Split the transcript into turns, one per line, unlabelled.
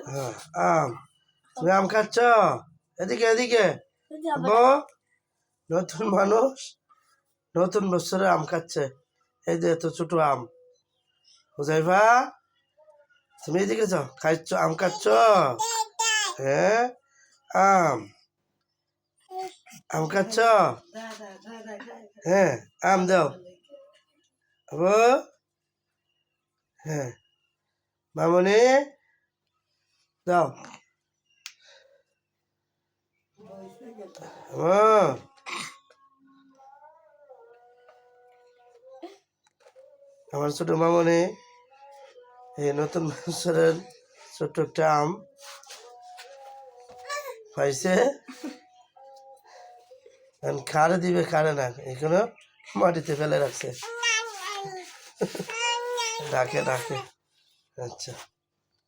হ্যাঁ আম তুমি আম খাচ্ছ এদিকে এদিকে আব্বু নতুন মানুষ নতুন বছরে আম খাচ্ছে এই যে এত ছোট আম হুজাইফা তুমি এদিকে যাও খাইছ আম খাচ্ছ হ্যাঁ আম আম খাচ্ছ হ্যাঁ আম দাও আব্বু হ্যাঁ মামনি দাও আমার ছোট মামনি এই নতুন বছরের ছোট্ট একটা আম পাইছে খারে দিবে খারে না এখানে মাটিতে ফেলে রাখছে রাখে রাখে আচ্ছা